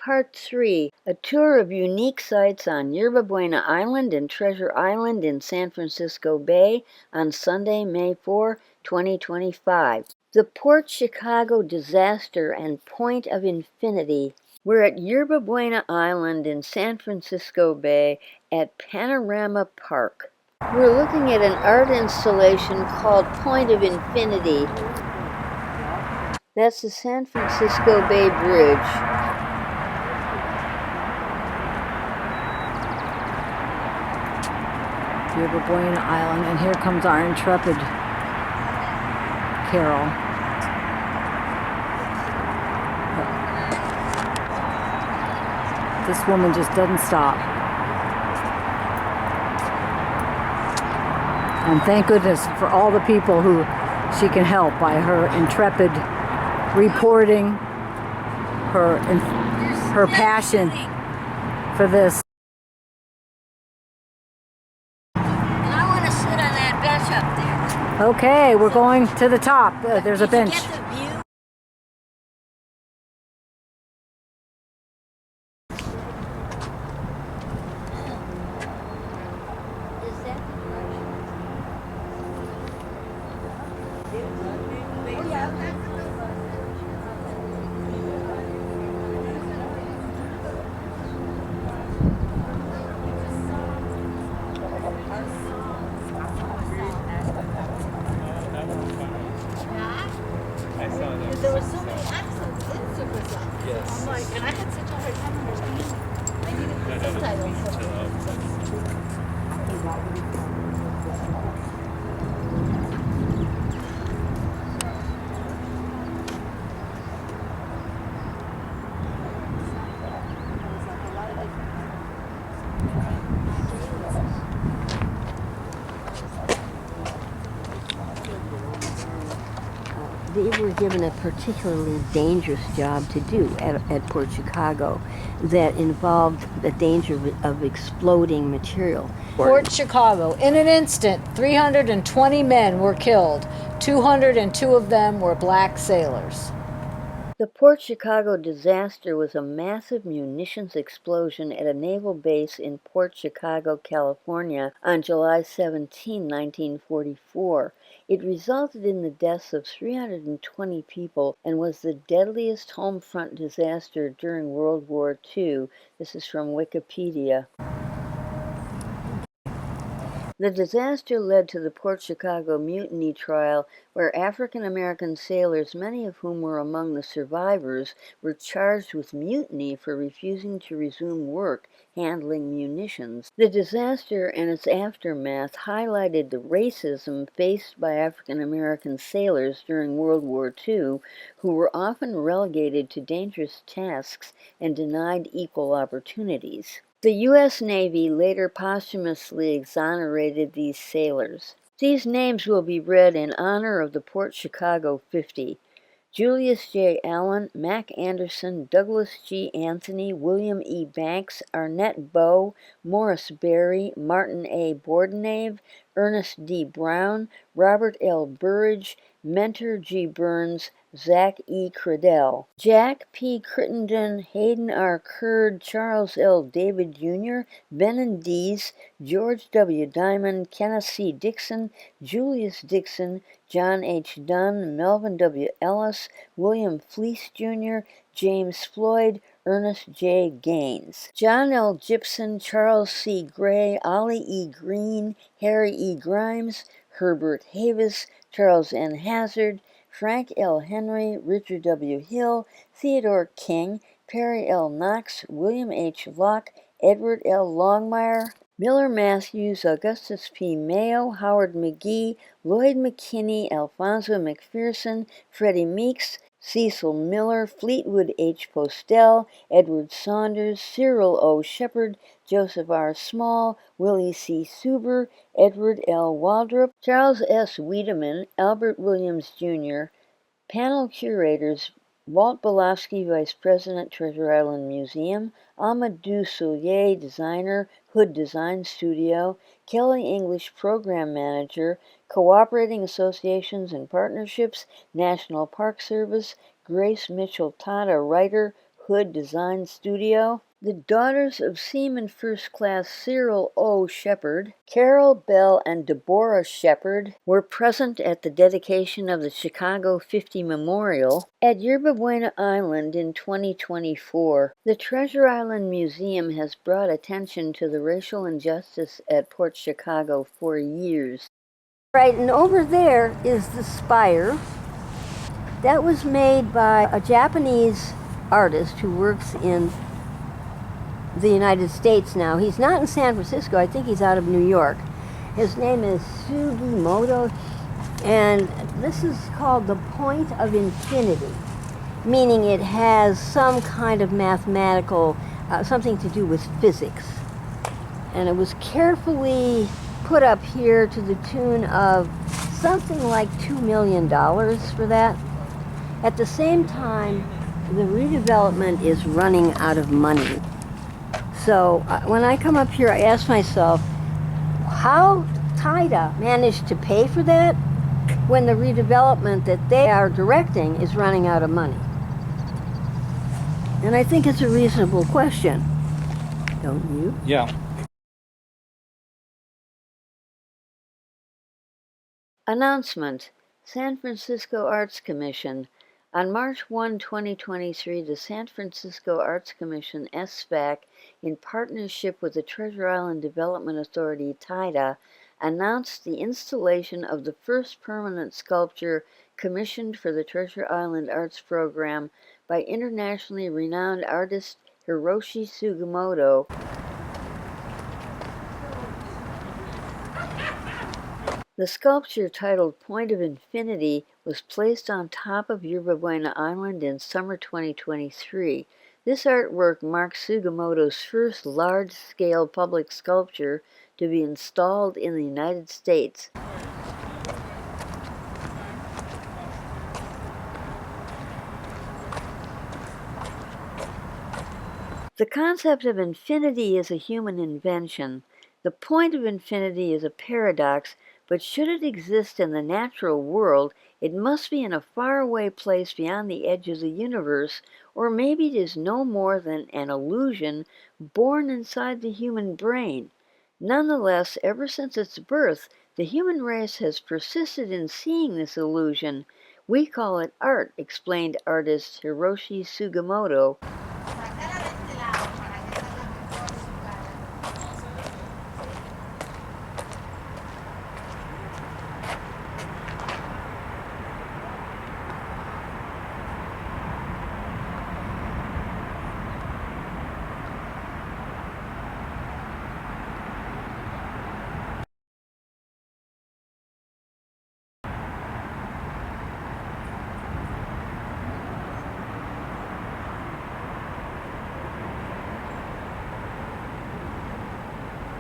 Part 3, a tour of unique sites on Yerba Buena Island and Treasure Island in San Francisco Bay on Sunday, May 4, 2025. The Port Chicago disaster and point of infinity. We're at Yerba Buena Island in San Francisco Bay at Panorama Park. We're looking at an art installation called Point of Infinity. That's the San Francisco Bay Bridge. Yerba Buena Island, and here comes our intrepid Carol. This woman just doesn't stop. And thank goodness for all the people who she can help by her intrepid reporting, her passion for this. Up there. Okay, we're going to the top. There's a bench. There were so many accents in Super. Yes. I'm like, and I had such a hard time understanding. I needed the subtitles. They were given a particularly dangerous job to do at Port Chicago that involved the danger of exploding material. Port Chicago. In an instant, 320 men were killed. 202 of them were black sailors. The Port Chicago disaster was a massive munitions explosion at a naval base in Port Chicago, California on July 17, 1944. It resulted in the deaths of 320 people and was the deadliest home front disaster during World War II. This is from Wikipedia. The disaster led to the Port Chicago Mutiny trial, where African-American sailors, many of whom were among the survivors, were charged with mutiny for refusing to resume work handling munitions. The disaster and its aftermath highlighted the racism faced by African-American sailors during World War II, who were often relegated to dangerous tasks and denied equal opportunities. The U.S. Navy later posthumously exonerated these sailors. These names will be read in honor of the Port Chicago 50. Julius J. Allen, Mac Anderson, Douglas G. Anthony, William E. Banks, Arnett Bowe, Morris Berry, Martin A. Bordenave, Ernest D. Brown, Robert L. Burridge, Mentor G. Burns, Zach E. Credell, Jack P. Crittenden, Hayden R. Curd, Charles L. David Jr., Benin Dees, George W. Diamond, Kenneth C. Dixon, Julius Dixon, John H. Dunn, Melvin W. Ellis, William Fleece Jr., James Floyd, Ernest J. Gaines, John L. Gibson, Charles C. Gray, Ollie E. Green, Harry E. Grimes, Herbert Havis, Charles N. Hazard, Frank L. Henry, Richard W. Hill, Theodore King, Perry L. Knox, William H. Locke, Edward L. Longmire, Miller Matthews, Augustus P. Mayo, Howard McGee, Lloyd McKinney, Alfonso McPherson, Freddie Meeks, Cecil Miller, Fleetwood H. Postel, Edward Saunders, Cyril O. Shepard, Joseph R. Small, Willie C. Suber, Edward L. Waldrop, Charles S. Wiedemann, Albert Williams, Jr., Panel curators: Walt Belofsky, Vice President, Treasure Island Museum; Amadou Soulier, designer, Hood Design Studio; Kelly English, Program Manager; Cooperating Associations and Partnerships, National Park Service; Grace Mitchell Tata, writer, Hood Design Studio. The daughters of Seaman First Class Cyril O. Shepard, Carol Bell, and Deborah Shepard were present at the dedication of the Chicago 50 Memorial at Yerba Buena Island in 2024. The Treasure Island Museum has brought attention to the racial injustice at Port Chicago for years. Right, and over there is the Spire. That was made by a Japanese artist who works in the United States now. He's not in San Francisco. I think he's out of New York. His name is Sugimoto, and this is called the Point of Infinity, meaning it has some kind of mathematical, something to do with physics. And it was carefully put up here to the tune of something like $2 million for that. At the same time, the redevelopment is running out of money. So when I come up here, I ask myself, how TIDA managed to pay for that when the redevelopment that they are directing is running out of money? And I think it's a reasonable question, don't you? Yeah. Announcement. San Francisco Arts Commission. On March 1, 2023, the San Francisco Arts Commission, SFAC, in partnership with the Treasure Island Development Authority, TIDA, announced the installation of the first permanent sculpture commissioned for the Treasure Island Arts Program by internationally renowned artist Hiroshi Sugimoto. The sculpture, titled Point of Infinity, was placed on top of Yerba Buena Island in summer 2023. This artwork marks Sugimoto's first large-scale public sculpture to be installed in the United States. The concept of infinity is a human invention. The point of infinity is a paradox, but should it exist in the natural world, it must be in a faraway place beyond the edge of the universe, or maybe it is no more than an illusion born inside the human brain. Nonetheless, ever since its birth, the human race has persisted in seeing this illusion. We call it art, explained artist Hiroshi Sugimoto.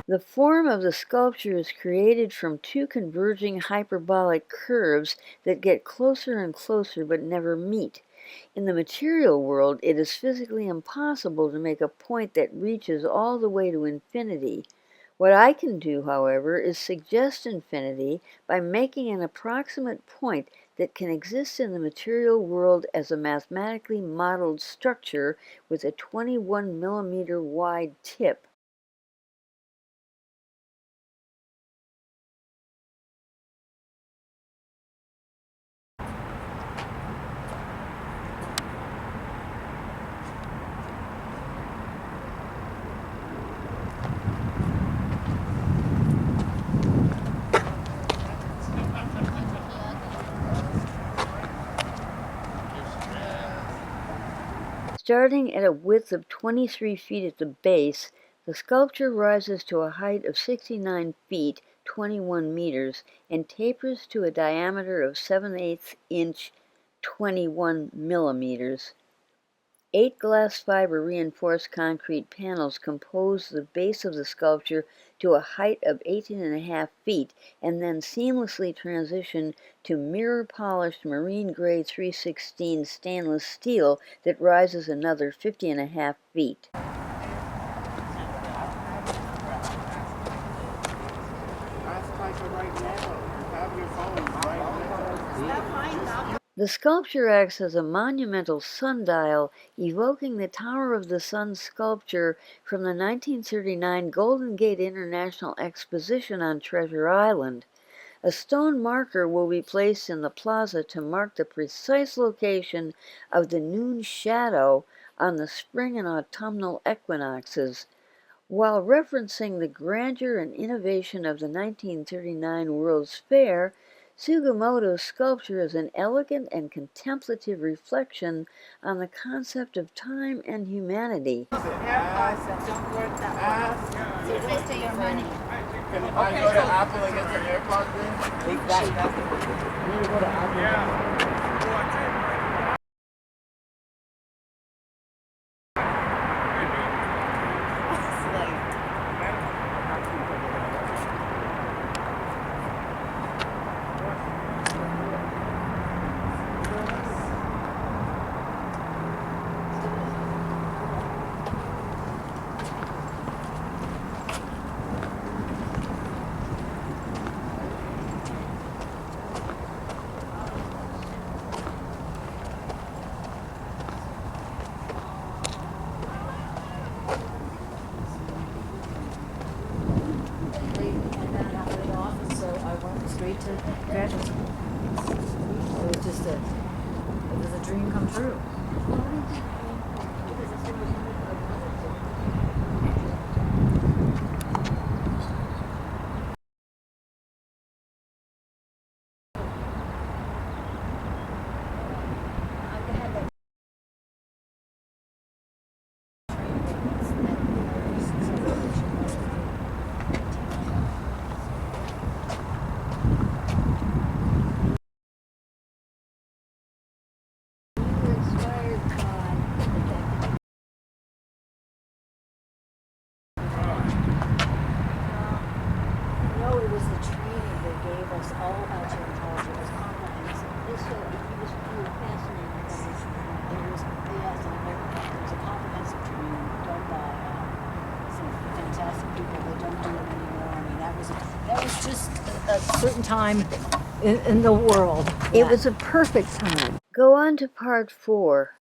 The form of the sculpture is created from two converging hyperbolic curves that get closer and closer but never meet. In the material world, it is physically impossible to make a point that reaches all the way to infinity. What I can do, however, is suggest infinity by making an approximate point that can exist in the material world as a mathematically modeled structure with a 21 millimeter wide tip. Starting at a width of 23 feet at the base, the sculpture rises to a height of 69 feet, 21 meters, and tapers to a diameter of 7/8 inch, 21 millimeters. 8 glass fiber reinforced concrete panels compose the base of the sculpture to a height of 18.5 feet and then seamlessly transition to mirror-polished marine-grade 316 stainless steel that rises another 50.5 feet. The sculpture acts as a monumental sundial, evoking the Tower of the Sun sculpture from the 1939 Golden Gate International Exposition on Treasure Island. A stone marker will be placed in the plaza to mark the precise location of the noon shadow on the spring and autumnal equinoxes. While referencing the grandeur and innovation of the 1939 World's Fair, Sugimoto's sculpture is an elegant and contemplative reflection on the concept of time and humanity. Don't work that way. It's a waste of your money. If I go to Apple and get some AirPods in, exactly. You need to go to Apple. Yeah. Straight to graduate school. It was just a dream come true. That was just a certain time in the world. It was a perfect time. Go on to part 4.